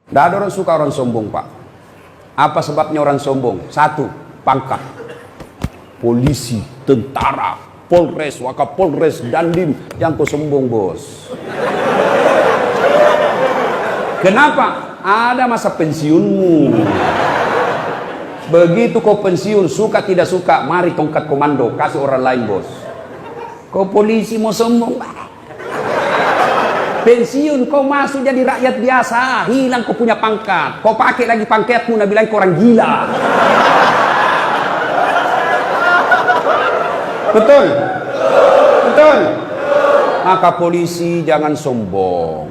Tidak ada orang suka orang sombong, Pak. Apa sebabnya orang sombong? Satu, pangkat. Polisi, tentara, Polres, Wakapolres, Dandim, yang kau sombong, bos. Kenapa? Ada masa pensiunmu. Begitu kau pensiun, suka tidak suka, mari tongkat komando, kasih orang lain, bos. Kau polisi mau sombong, pensiun kau masuk jadi rakyat biasa, hilang kau punya pangkat, kau pakai lagi pangkatmu, nak bilang kau orang gila. Betul? Betul? Maka polisi jangan sombong,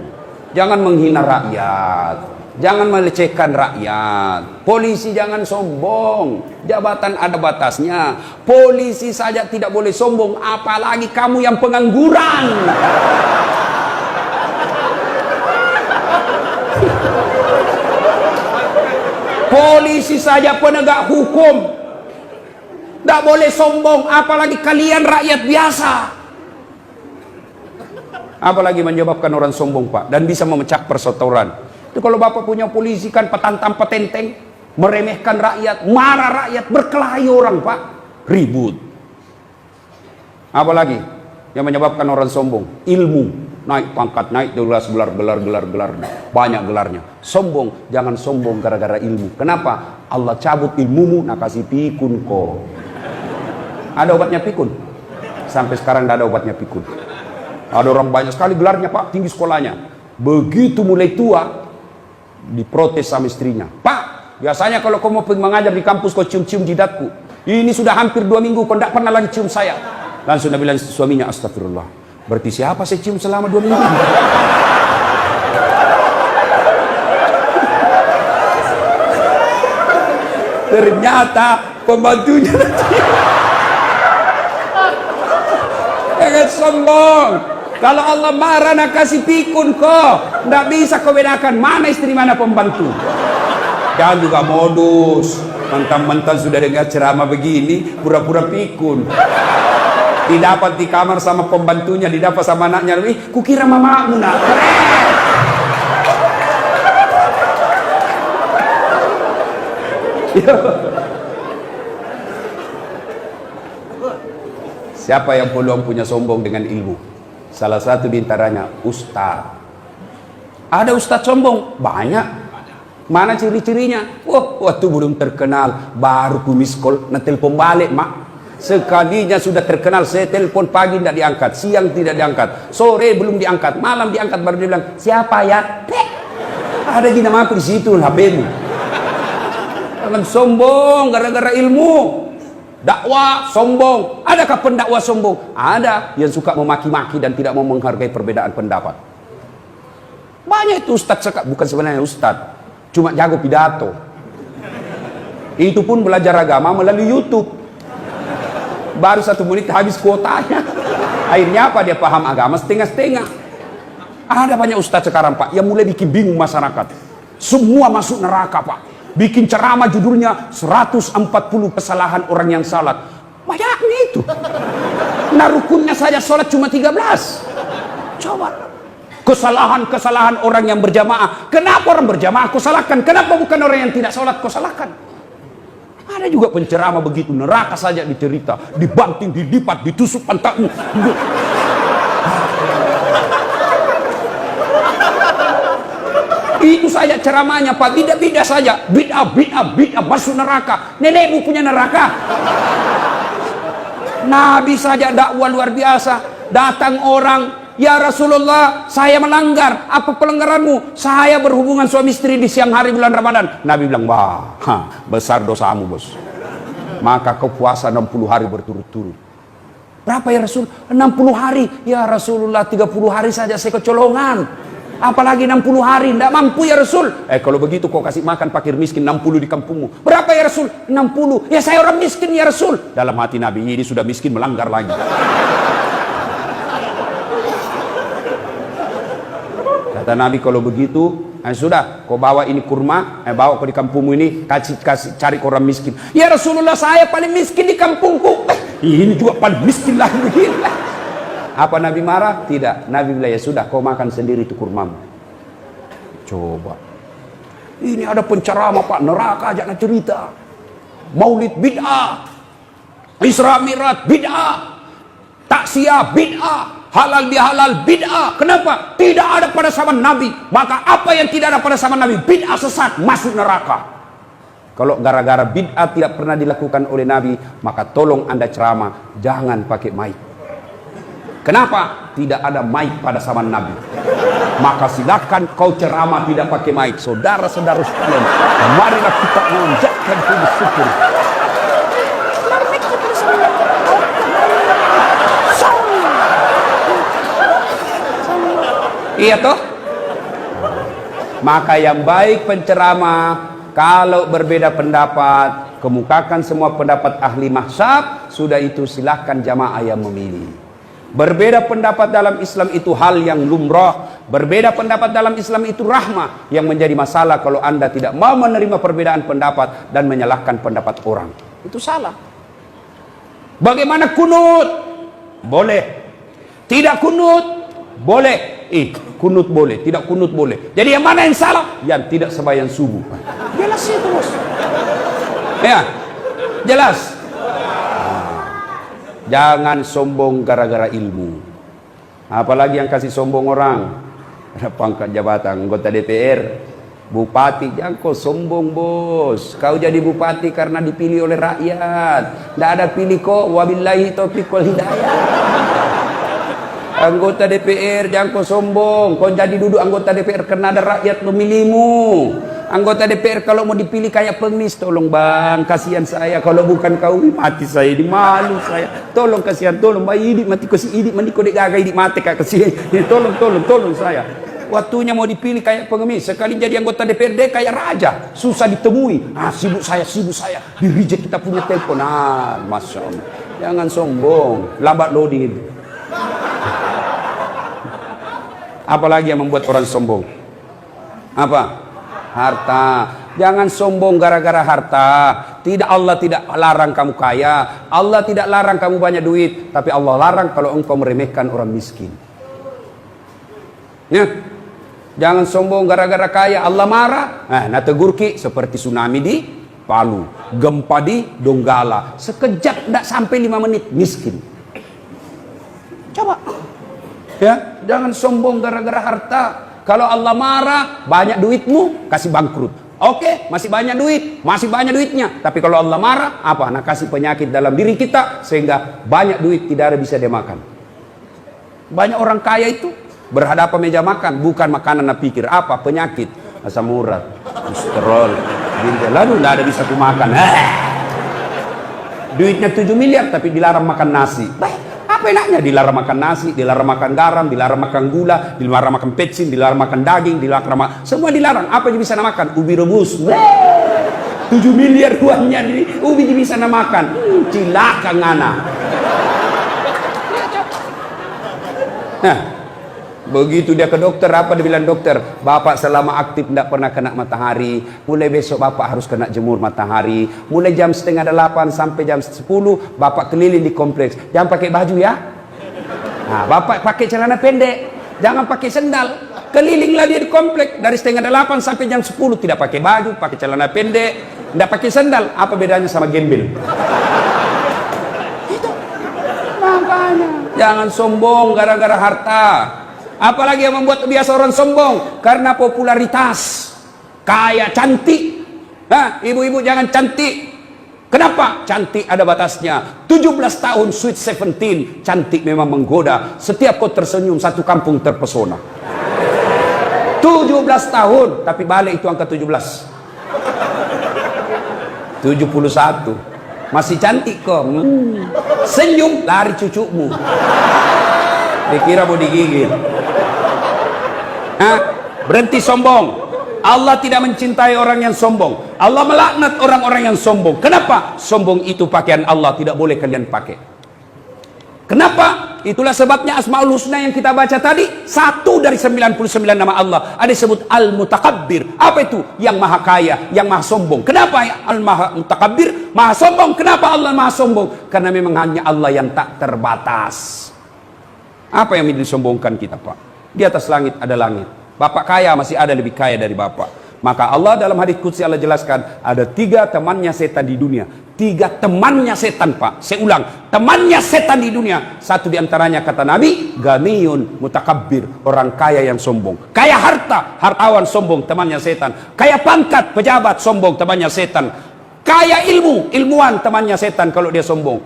jangan menghina rakyat, jangan melecehkan rakyat. Polisi jangan sombong, jabatan ada batasnya. Polisi saja tidak boleh sombong, apalagi kamu yang pengangguran. Polisi saja penegak hukum tidak boleh sombong, apalagi kalian rakyat biasa. Apalagi menyebabkan orang sombong, Pak, dan bisa memecah persaudaraan. Itu kalau Bapak punya polisi kan petantang petenteng, meremehkan rakyat, marah rakyat, berkelahi orang, Pak, ribut. Apalagi yang menyebabkan orang sombong? Ilmu. Naik pangkat, naik gelar, banyak gelarnya. Sombong, jangan sombong gara-gara ilmu. Kenapa? Allah cabut ilmumu, nak kasih pikun kok. Ada obatnya pikun? Sampai sekarang tidak ada obatnya pikun. Ada orang banyak sekali gelarnya, Pak, tinggi sekolahnya. Begitu mulai tua, diprotes sama istrinya. Pak, biasanya kalau kau mau mengajar di kampus, kau cium-cium jidatku. Ini sudah hampir 2 minggu, kau tidak pernah lagi cium saya. Langsung dia bilang suaminya, astagfirullah. Berarti siapa saya cium selama 2 minggu? Ternyata pembantunya. Jangan sombong. Kalau Allah marah nak kasih pikun kok. Tidak bisa kau bedakan mana istri mana pembantu. Jangan juga modus. Mentang-mentang sudah dengar ceramah begini, pura-pura pikun. Didapat di kamar sama pembantunya, didapat sama anaknya. Kukira mamamu nak. Siapa yang peluang punya sombong dengan ilmu? Salah satu diantaranya ustaz. Ada ustaz sombong? Banyak. Mana ciri-cirinya? Waktu belum terkenal, baru ku miss call, na telepon balik, mak. Sekalinya sudah terkenal, saya telepon pagi tidak diangkat, siang tidak diangkat, sore belum diangkat, malam diangkat, baru dia bilang, siapa ya? Ada di nama aku di situ, HP-mu. Jangan sombong gara-gara ilmu. Dakwah sombong. Adakah pendakwah sombong? Ada yang suka memaki-maki dan tidak mau menghargai perbedaan pendapat. Banyak itu ustaz, bukan sebenarnya ustaz, cuma jago pidato. Itu pun belajar agama melalui YouTube. Baru 1 menit habis kuotanya. Akhirnya apa? Dia paham agama setengah-setengah. Ada banyak ustaz sekarang, Pak, yang mulai bikin bingung masyarakat. Semua masuk neraka, Pak. Bikin ceramah judulnya 140 kesalahan orang yang salat. Banyaknya itu. Nah, rukunnya saja salat cuma 13. Coba. Kesalahan-kesalahan orang yang berjamaah. Kenapa orang berjamaah kau salahkan? Kenapa bukan orang yang tidak salat kau salahkan? Ada juga penceramah begitu, neraka saja dicerita, dibanting, dilipat, ditusuk pantatmu. Itu saja ceramahnya, Pak. Beda-beda saja. Bid'ah masuk neraka. Nenekmu punya neraka. Nabi saja dakwah luar biasa. Datang orang, ya Rasulullah, saya melanggar. Apa pelanggaranmu? Saya berhubungan suami istri di siang hari bulan Ramadan. Nabi bilang, wah, besar dosamu, bos. Maka kau puasa 60 hari berturut-turut. Berapa ya Rasul? 60 hari. Ya Rasulullah, 30 hari saja saya kecolongan. Apalagi 60 hari, tidak mampu ya Rasul. Kalau begitu kau kasih makan fakir miskin 60 di kampungmu. Berapa ya Rasul? 60. Ya saya orang miskin ya Rasul. Dalam hati Nabi, ini sudah miskin melanggar lagi. Kata Nabi, kalau begitu, sudah, kau bawa ini kurma, bawa ke di kampungmu ini, kasih cari ke orang miskin. Ya Rasulullah, saya paling miskin di kampungku. Ini juga paling miskin lagi begini. Apa Nabi marah? Tidak. Nabi bilang, ya sudah, kau makan sendiri itu kurmamu. Coba. Ini ada penceramah Pak, neraka aja nak cerita. Maulid bid'ah, Isra Mi'raj bid'ah, taksiyah bid'ah, halal bihalal bid'ah. Kenapa? Tidak ada pada zaman Nabi. Maka apa yang tidak ada pada zaman Nabi, bid'ah, sesat, masuk neraka. Kalau gara-gara bid'ah tidak pernah dilakukan oleh Nabi, maka tolong Anda ceramah jangan pakai mic. Kenapa? Tidak ada mic pada zaman Nabi. Maka silakan kau ceramah tidak pakai mic. Saudara-saudara sekalian, marilah kita mengucapkan syukur. Iya toh? Maka yang baik penceramah, kalau berbeda pendapat, kemukakan semua pendapat ahli mazhab, sudah itu silahkan jamaah yang memilih. Berbeda pendapat dalam Islam itu hal yang lumrah. Berbeda pendapat dalam Islam itu rahmah. Yang menjadi masalah kalau Anda tidak mau menerima perbedaan pendapat dan menyalahkan pendapat orang, itu salah. Bagaimana kunut? Boleh. Tidak kunut? Boleh. Kunut boleh, tidak kunut boleh. Jadi yang mana yang salah? Yang tidak sembahyang subuh. Jelas itu, bos. Ya, jelas. Jangan sombong gara-gara ilmu. Apalagi yang kasih sombong orang, ada pangkat jabatan, anggota DPR, bupati. Jangan kau sombong, bos. Kau jadi bupati karena dipilih oleh rakyat. Tidak ada pilih kok. Wabillahi taufiq wal hidayah. Anggota DPR, jangan kau sombong. Kau jadi duduk anggota DPR karena ada rakyat memilihmu. Anggota DPR kalau mau dipilih kayak pengemis, tolong bang, kasihan saya. Kalau bukan kau, mati saya, di malu saya. Tolong kasihan, tolong bang, idik mati ko si idik, mandi ko dek gagai idik mati kak kasihan. Tolong saya. Waktunya mau dipilih kayak pengemis, sekali jadi anggota DPRD kayak raja, susah ditemui. Sibuk saya, di reject kita punya telepon. Masya Allah. Jangan sombong, lambat loading itu. Apalagi yang membuat orang sombong? Apa? Harta. Jangan sombong gara-gara harta. Tidak, Allah tidak larang kamu kaya, Allah tidak larang kamu banyak duit, tapi Allah larang kalau engkau meremehkan orang miskin. Ya. Jangan sombong gara-gara kaya, Allah marah. Nah tegur ki seperti tsunami di Palu, gempa di Donggala, sekejap tidak sampai 5 menit miskin. Coba. Ya, jangan sombong gara-gara harta. Kalau Allah marah, banyak duitmu, kasih bangkrut. Oke, masih banyak duit, masih banyak duitnya. Tapi kalau Allah marah, apa? Nah, kasih penyakit dalam diri kita, sehingga banyak duit tidak ada bisa dia makan. Banyak orang kaya itu berhadapan meja makan, bukan makanan nak pikir. Apa? Penyakit. Asam urat, kolesterol, lalu tidak ada bisa kumakan. Duitnya 7 miliar, tapi dilarang makan nasi. Apa enaknya? Dilarang makan nasi, dilarang makan garam, dilarang makan gula, dilarang makan pecin, dilarang makan daging, dilarang semua dilarang. Apa yang bisa makan? Ubi rebus. 7 miliar uangnya ini, ubi bisa makan. Cilaka ngana. Nah, begitu dia ke dokter, apa dia bilang dokter? Bapak selama aktif tidak pernah kena matahari. Mulai besok bapak harus kena jemur matahari. Mulai jam 7:30 sampai jam 10 bapak keliling di kompleks. Jangan pakai baju ya. Nah, bapak pakai celana pendek, jangan pakai sendal. Kelilinglah dia di kompleks dari 7:30 sampai jam 10, tidak pakai baju, pakai celana pendek, tidak pakai sendal. Apa bedanya sama gembel? Itu makanya jangan sombong gara-gara harta. Apalagi yang membuat biasa orang sombong? Karena popularitas. Kaya, cantik. Ibu-ibu jangan cantik. Kenapa? Cantik ada batasnya. 17 tahun, sweet 17. Cantik memang menggoda. Setiap kau tersenyum, satu kampung terpesona. 17 tahun. Tapi balik itu angka 17. 71. Masih cantik kok. Senyum, lari cucumu. Dikira mau digigit. Berhenti sombong. Allah tidak mencintai orang yang sombong. Allah melaknat orang-orang yang sombong. Kenapa? Sombong itu pakaian Allah, tidak boleh kalian pakai. Kenapa? Itulah sebabnya Asmaul Husna yang kita baca tadi, 1 dari 99 nama Allah ada disebut Al-Mutakabbir. Apa itu? Yang maha kaya, yang maha sombong. Kenapa Al-Mutakabbir? Maha sombong. Kenapa Allah maha sombong? Karena memang hanya Allah yang tak terbatas. Apa yang disombongkan kita, Pak? Di atas langit ada langit. Bapak kaya, masih ada lebih kaya dari bapak. Maka Allah dalam hadis qudsi Allah jelaskan, ada 3 temannya setan di dunia. 3 temannya setan, Pak. Saya ulang, temannya setan di dunia. 1 diantaranya kata Nabi, ganiyun mutakabbir, orang kaya yang sombong. Kaya harta, hartawan sombong, temannya setan. Kaya pangkat, pejabat sombong, temannya setan. Kaya ilmu, ilmuwan, temannya setan kalau dia sombong.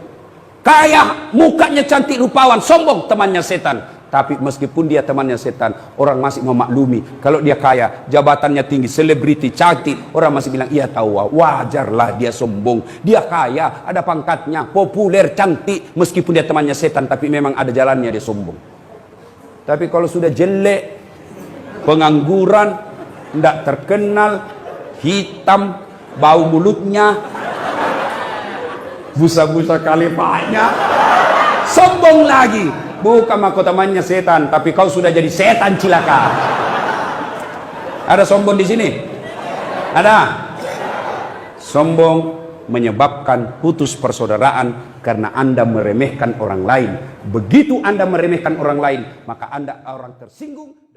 Kaya mukanya cantik rupawan, sombong, temannya setan. Tapi meskipun dia temannya setan, orang masih memaklumi. Kalau dia kaya, jabatannya tinggi, selebriti, cantik, orang masih bilang, iya tahu, wajarlah dia sombong. Dia kaya, ada pangkatnya, populer, cantik. Meskipun dia temannya setan, tapi memang ada jalannya dia sombong. Tapi kalau sudah jelek, pengangguran, tidak terkenal, hitam, bau mulutnya, busa-busa kalipahnya, sombong lagi. Bukan mahkotamannya setan, tapi kau sudah jadi setan cilaka. Ada sombong di sini? Ada? Sombong menyebabkan putus persaudaraan karena Anda meremehkan orang lain. Begitu Anda meremehkan orang lain, maka Anda orang tersinggung.